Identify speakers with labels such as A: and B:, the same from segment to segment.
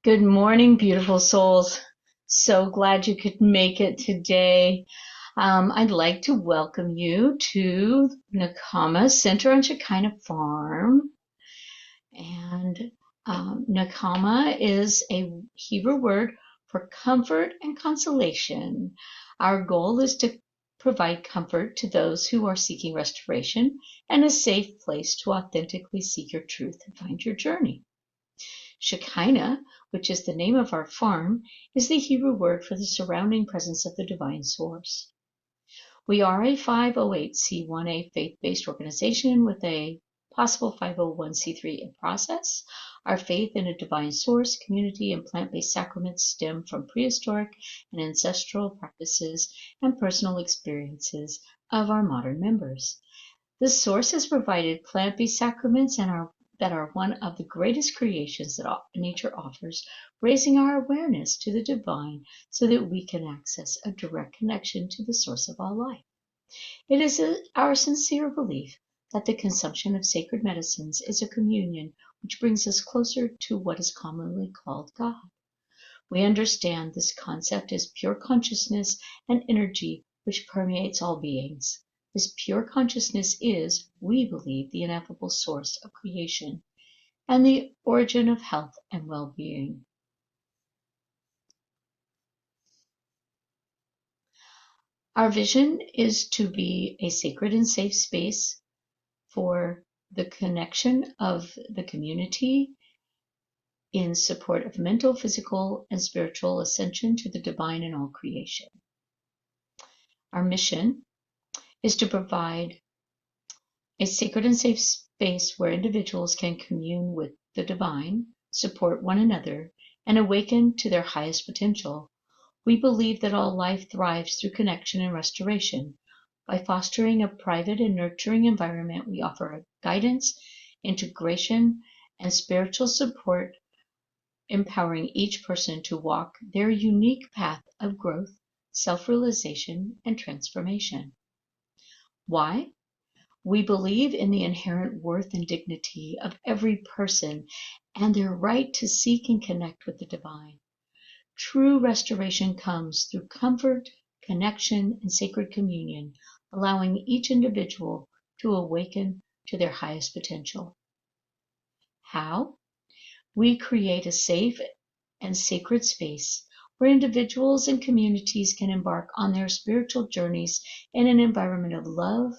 A: Good morning, beautiful souls. So glad you could make it today. I'd like to welcome you to Nakama Center on Shekinah Farm. And Nakama is a Hebrew word for comfort and consolation. Our goal is to provide comfort to those who are seeking restoration and a safe place to authentically seek your truth and find your journey. Shekinah, which is the name of our farm, is the Hebrew word for the surrounding presence of the divine source. We are a 508c1a faith-based organization with a possible 501c3 in process. Our faith in a divine source, community, and plant-based sacraments stem from prehistoric and ancestral practices and personal experiences of our modern members. The source has provided plant-based sacraments that are one of the greatest creations that nature offers, raising our awareness to the divine so that we can access a direct connection to the source of all life. It is our sincere belief that the consumption of sacred medicines is a communion which brings us closer to what is commonly called God. We understand this concept as pure consciousness and energy which permeates all beings. This pure consciousness is, we believe, the ineffable source of creation and the origin of health and well-being. Our vision is to be a sacred and safe space for the connection of the community in support of mental, physical, and spiritual ascension to the divine in all creation. Our mission is to provide a sacred and safe space where individuals can commune with the divine, support one another, and awaken to their highest potential. We believe that all life thrives through connection and restoration. By fostering a private and nurturing environment, we offer guidance, integration, and spiritual support, empowering each person to walk their unique path of growth, self-realization, and transformation. Why? We believe in the inherent worth and dignity of every person and their right to seek and connect with the divine. True restoration comes through comfort, connection, and sacred communion, allowing each individual to awaken to their highest potential. How? We create a safe and sacred space where individuals and communities can embark on their spiritual journeys in an environment of love,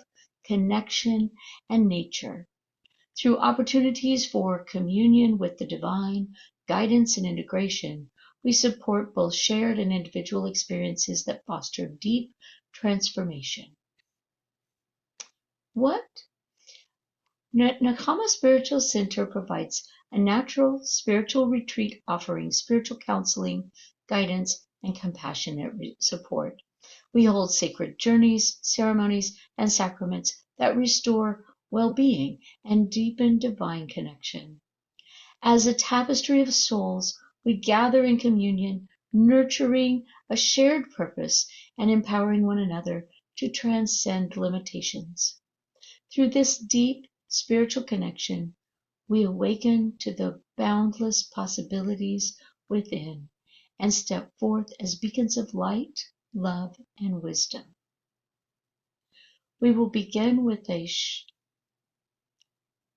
A: connection, and nature. Through opportunities for communion with the divine, guidance, and integration, we support both shared and individual experiences that foster deep transformation. What? Nakama Spiritual Center provides a natural spiritual retreat offering spiritual counseling, guidance, and compassionate support. We hold sacred journeys, ceremonies, and sacraments that restore well-being and deepen divine connection. As a tapestry of souls, we gather in communion, nurturing a shared purpose and empowering one another to transcend limitations. Through this deep spiritual connection, we awaken to the boundless possibilities within and step forth as beacons of light, love, and wisdom. We will begin with a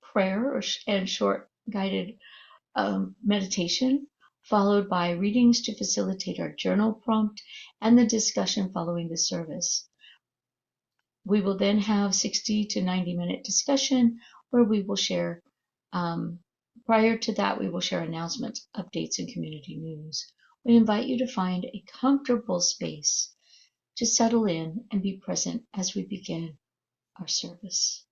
A: prayer and short guided meditation, followed by readings to facilitate our journal prompt and the discussion following the service. We will then have 60 to 90-minute discussion where we will share, prior to that, we will share announcements, updates, and community news. We invite you to find a comfortable space to settle in and be present as we begin our service.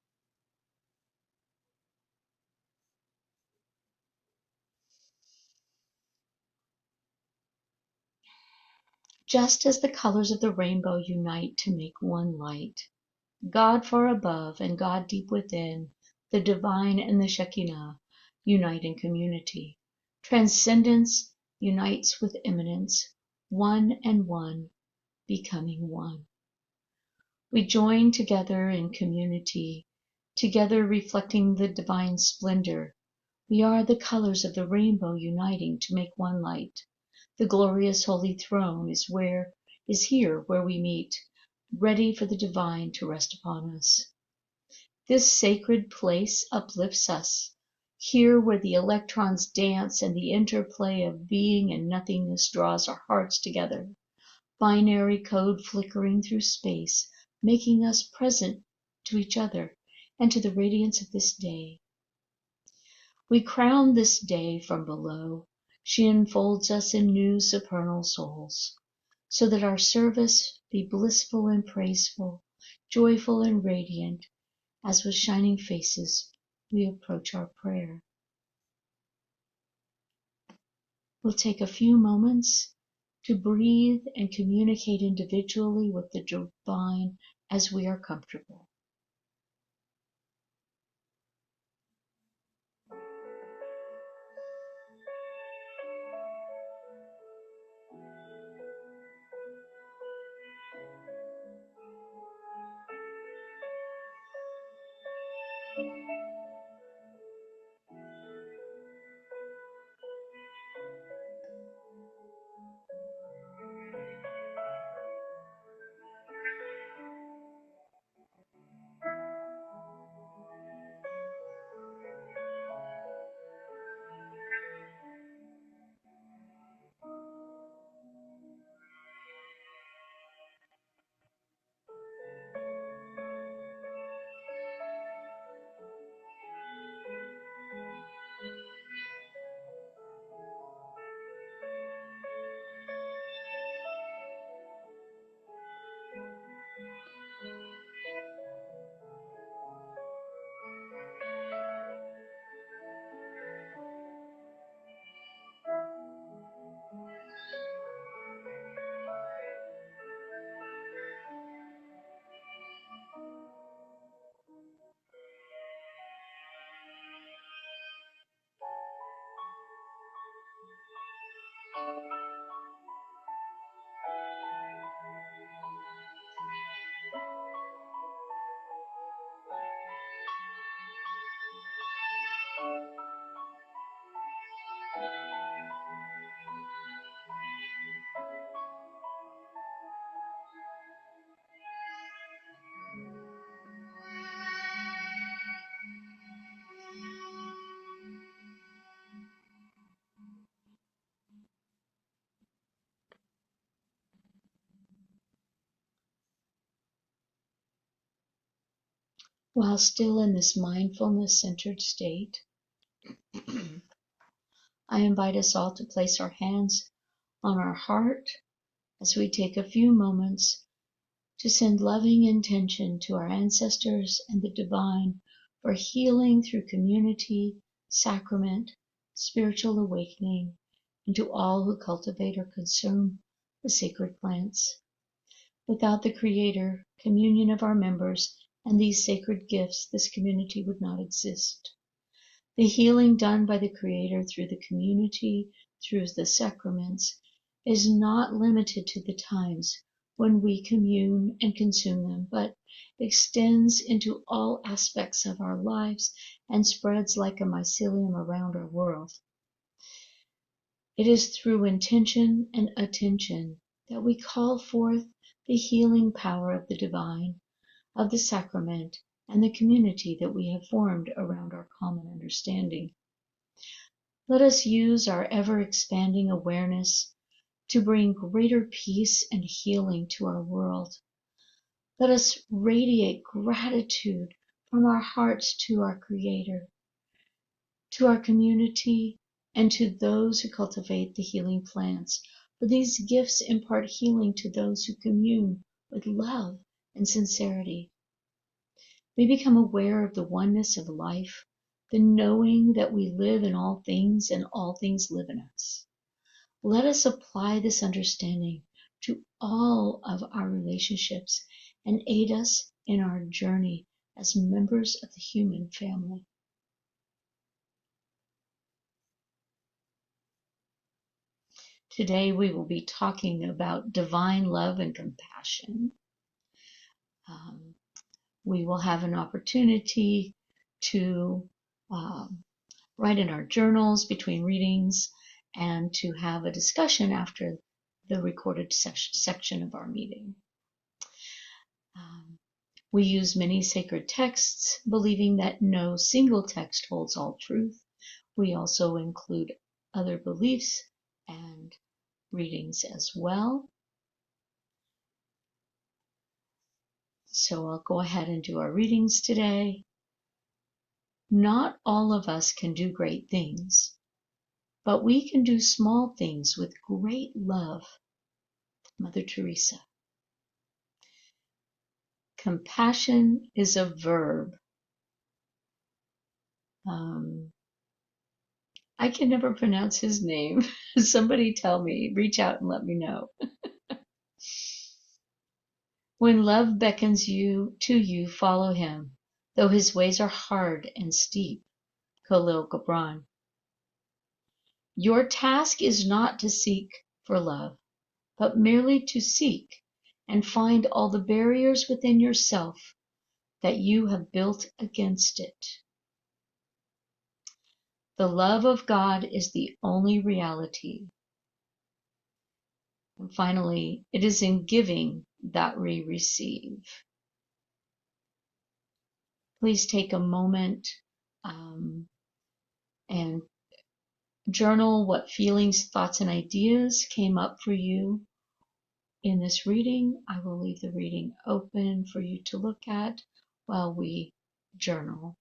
A: Just as the colors of the rainbow unite to make one light, God far above and God deep within, the divine and the Shekinah unite in community. Transcendence unites with immanence, one and one becoming one. We join together in community, together reflecting the divine splendor. We are the colors of the rainbow uniting to make one light. The glorious holy throne is here where we meet, ready for the divine to rest upon us. This sacred place uplifts us, here where the electrons dance and the interplay of being and nothingness draws our hearts together, binary code flickering through space, making us present to each other and to the radiance of this day. We crown this day from below. She enfolds us in new supernal souls, so that our service be blissful and praiseful, joyful and radiant, as with shining faces we approach our prayer. We'll take a few moments to breathe and communicate individually with the divine as we are comfortable. While still in this mindfulness-centered state, I invite us all to place our hands on our heart as we take a few moments to send loving intention to our ancestors and the divine for healing through community, sacrament, spiritual awakening, and to all who cultivate or consume the sacred plants. Without the Creator, communion of our members, and these sacred gifts, this community would not exist. The healing done by the Creator through the community, through the sacraments, is not limited to the times when we commune and consume them, but extends into all aspects of our lives and spreads like a mycelium around our world. It is through intention and attention that we call forth the healing power of the divine, of the sacrament, and the community that we have formed around our common understanding. Let us use our ever-expanding awareness to bring greater peace and healing to our world. Let us radiate gratitude from our hearts to our Creator, to our community, and to those who cultivate the healing plants, for these gifts impart healing to those who commune with love and sincerity. We become aware of the oneness of life, the knowing that we live in all things and all things live in us. Let us apply this understanding to all of our relationships and aid us in our journey as members of the human family. Today we will be talking about divine love and compassion. We will have an opportunity to write in our journals between readings, and to have a discussion after the recorded section of our meeting. We use many sacred texts, believing that no single text holds all truth. We also include other beliefs and readings as well. So I'll go ahead and do our readings today. Not all of us can do great things, but we can do small things with great love. Mother Teresa. Compassion is a verb. I can never pronounce his name. Somebody tell me, reach out and let me know. When love beckons you to you, follow him, though his ways are hard and steep. Khalil Gibran. Your task is not to seek for love, but merely to seek and find all the barriers within yourself that you have built against it. The love of God is the only reality. And finally, it is in giving that we receive. Please take a moment and journal what feelings, thoughts, and ideas came up for you in this reading. I will leave the reading open for you to look at while we journal.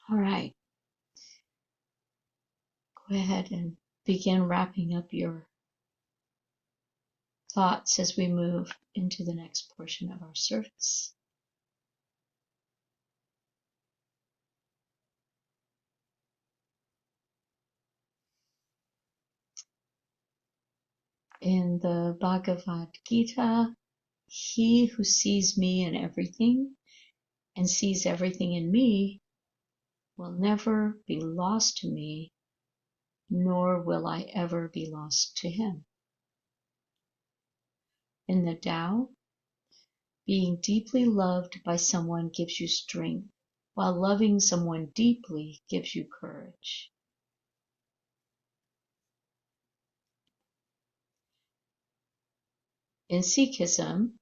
A: All right, go ahead and begin wrapping up your thoughts as we move into the next portion of our service. In the Bhagavad Gita, he who sees me in everything and sees everything in me will never be lost to me, nor will I ever be lost to him. In the Tao, being deeply loved by someone gives you strength, while loving someone deeply gives you courage. In Sikhism,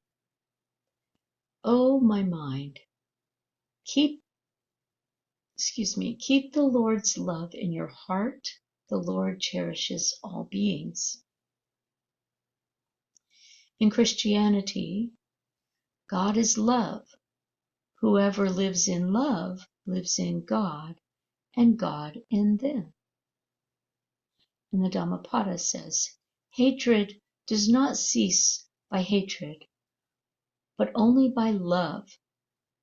A: oh my mind, keep the Lord's love in your heart. The Lord cherishes all beings. In Christianity, God is love. Whoever lives in love lives in God, and God in them. And the Dhammapada says, hatred does not cease by hatred, but only by love.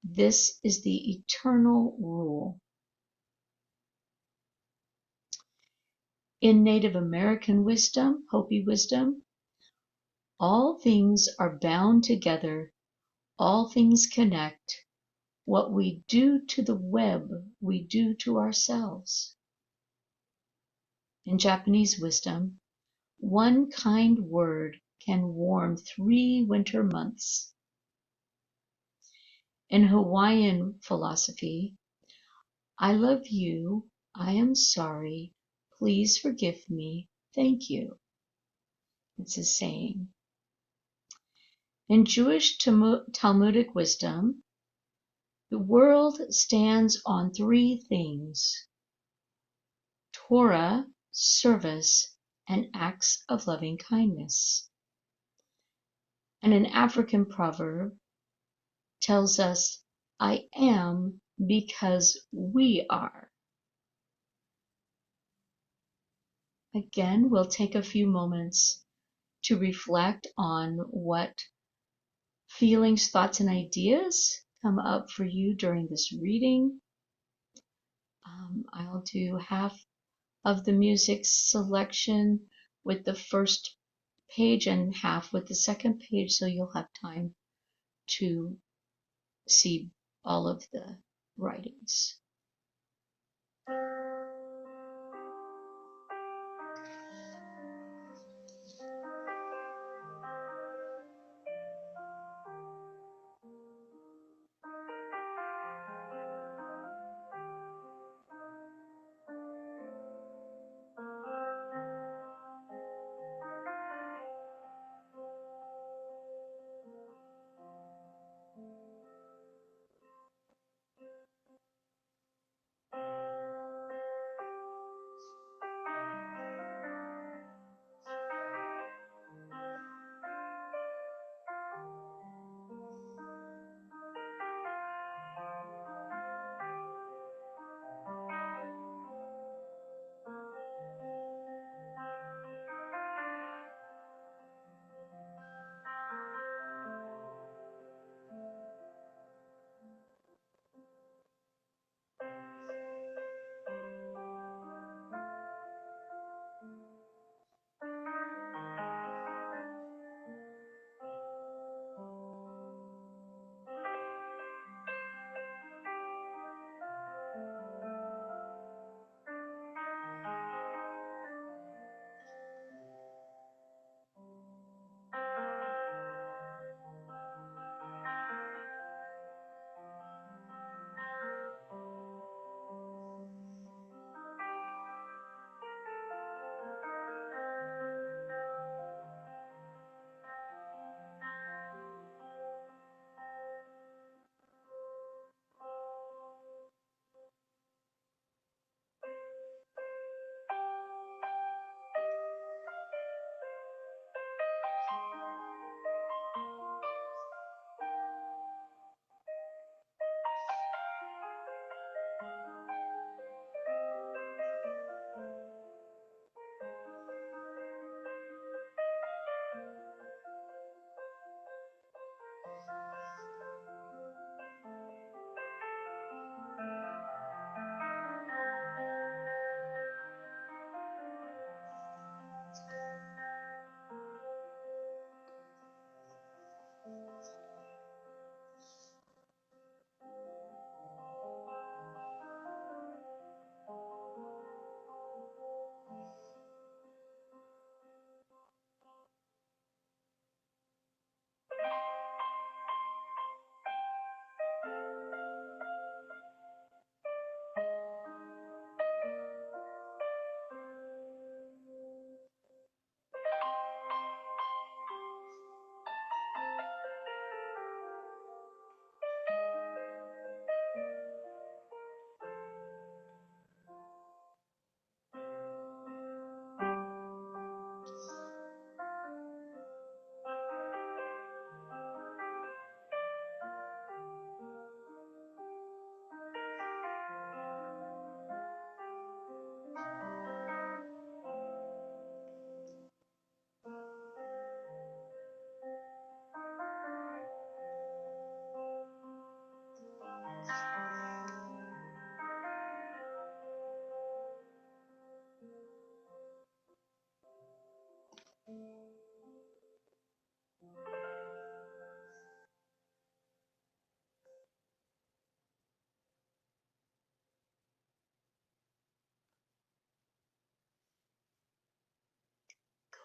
A: This is the eternal rule. In Native American wisdom, Hopi wisdom, all things are bound together, all things connect. What we do to the web, we do to ourselves. In Japanese wisdom, one kind word can warm 3 winter months. In Hawaiian philosophy, I love you, I am sorry, please forgive me, thank you. It's a saying. In Jewish Talmudic wisdom, the world stands on 3 things: Torah, service, and acts of loving kindness. And an African proverb tells us, I am because we are. Again, we'll take a few moments to reflect on what feelings, thoughts, and ideas come up for you during this reading. I'll do half of the music selection with the first page and half with the second page, so you'll have time to see all of the writings.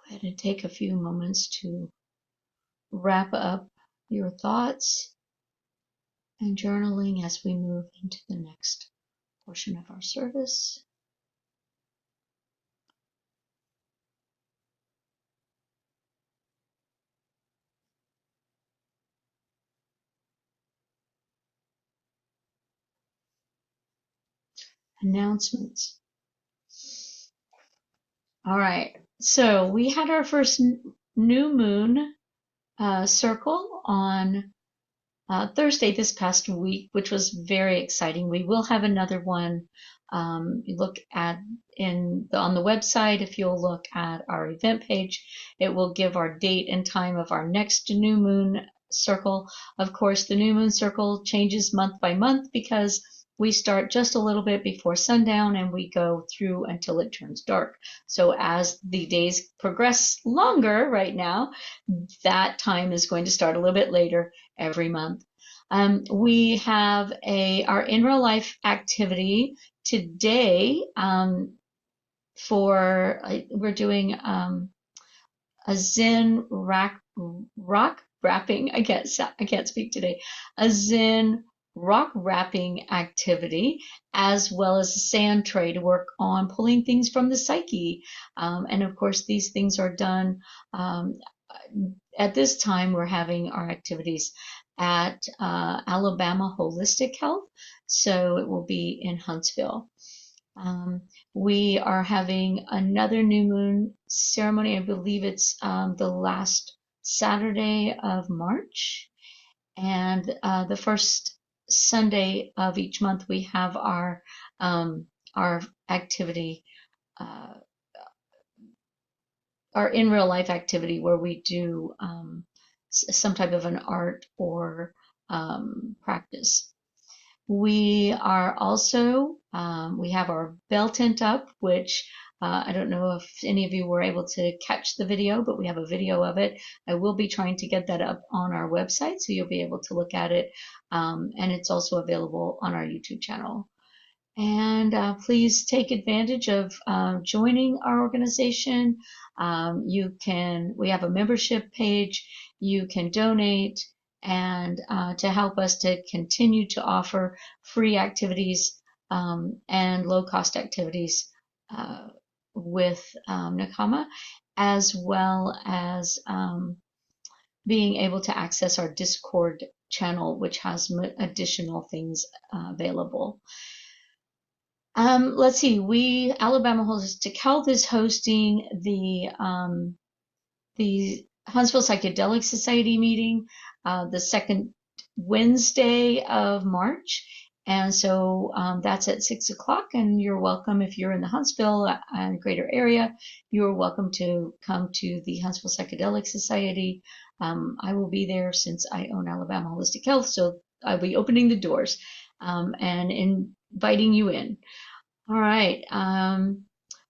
A: ahead and take a few moments to wrap up your thoughts and journaling as we move into the next portion of our service. Announcements. All right, so we had our first new moon circle on Thursday this past week, which was very exciting. We will have another one. You look at on the website. If you'll look at our event page, it will give our date and time of our next new moon circle. Of course, the new moon circle changes month by month because we start just a little bit before sundown and we go through until it turns dark. So as the days progress longer right now, that time is going to start a little bit later every month. We have our in real life activity today we're doing a Zen rock wrapping. I can't speak today. A Zen rock wrapping activity, as well as a sand tray to work on pulling things from the psyche. And of course, these things are done at this time. We're having our activities at Alabama Holistic Health, so it will be in Huntsville. We are having another new moon ceremony. I believe it's the last Saturday of March, and the first Sunday of each month we have our activity, our in real life activity, where we do some type of an art or practice. We are also, we have our bell tent up, which I don't know if any of you were able to catch the video, but we have a video of it. I will be trying to get that up on our website, so you'll be able to look at it. And it's also available on our YouTube channel. And please take advantage of joining our organization. We have a membership page. You can donate, and to help us to continue to offer free activities and low-cost activities with Nakama, as well as being able to access our Discord channel, which has additional things available. Let's see. Alabama Holistic Health is hosting the Huntsville Psychedelic Society meeting the second Wednesday of March. And so that's at 6 o'clock, and you're welcome if you're in the Huntsville and greater area. You're welcome to come to the Huntsville Psychedelic Society. I will be there since I own Alabama Holistic Health, so I'll be opening the doors and inviting you in. All right.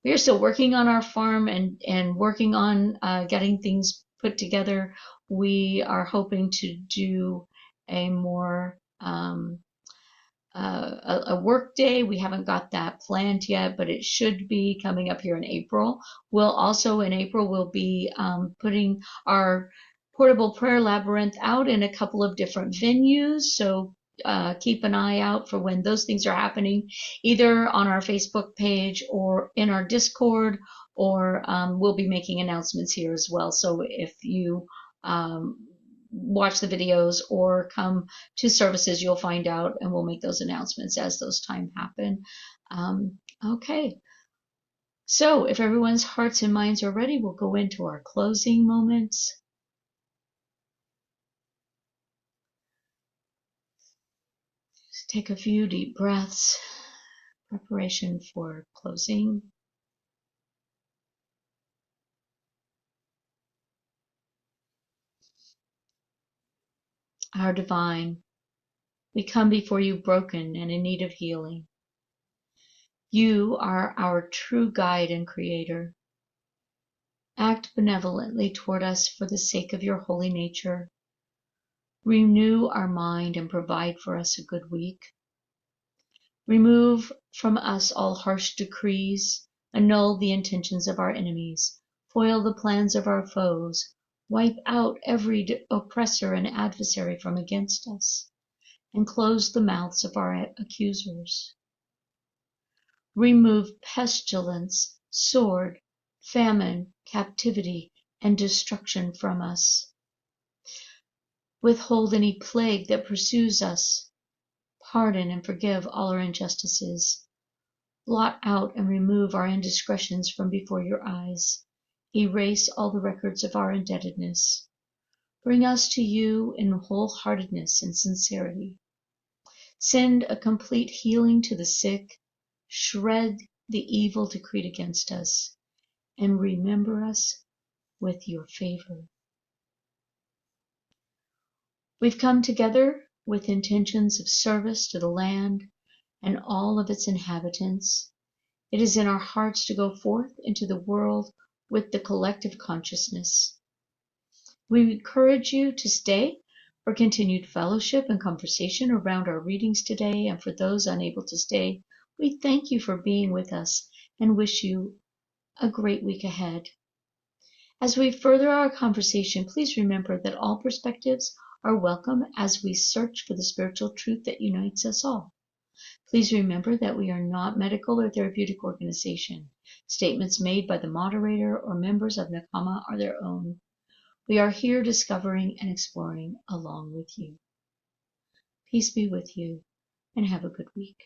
A: We are still working on our farm and working on getting things put together. We are hoping to do a more a work day. We haven't got that planned yet, but it should be coming up here in April. In April, we'll be putting our portable prayer labyrinth out in a couple of different venues. So keep an eye out for when those things are happening, either on our Facebook page or in our Discord, or we'll be making announcements here as well. So if you watch the videos or come to services, you'll find out, and we'll make those announcements as those time happen. Okay. So if everyone's hearts and minds are ready, we'll go into our closing moments. Just take a few deep breaths, preparation for closing. Our divine, we come before you broken and in need of healing. You are our true guide and creator. Act benevolently toward us for the sake of your holy nature. Renew our mind and provide for us a good week. Remove from us all harsh decrees, annul the intentions of our enemies, foil the plans of our foes, wipe out every oppressor and adversary from against us, and close the mouths of our accusers. Remove pestilence, sword, famine, captivity, and destruction from us. Withhold any plague that pursues us. Pardon and forgive all our injustices. Blot out and remove our indiscretions from before your eyes. Erase all the records of our indebtedness. Bring us to you in wholeheartedness and sincerity. Send a complete healing to the sick. Shred the evil decreed against us, and remember us with your favor. We've come together with intentions of service to the land and all of its inhabitants. It is in our hearts to go forth into the world with the collective consciousness. We encourage you to stay for continued fellowship and conversation around our readings today, and for those unable to stay, we thank you for being with us and wish you a great week ahead. As we further our conversation, please remember that all perspectives are welcome as we search for the spiritual truth that unites us all. Please remember that we are not medical or therapeutic organization. Statements made by the moderator or members of Nakama are their own. We are here discovering and exploring along with you. Peace be with you, and have a good week.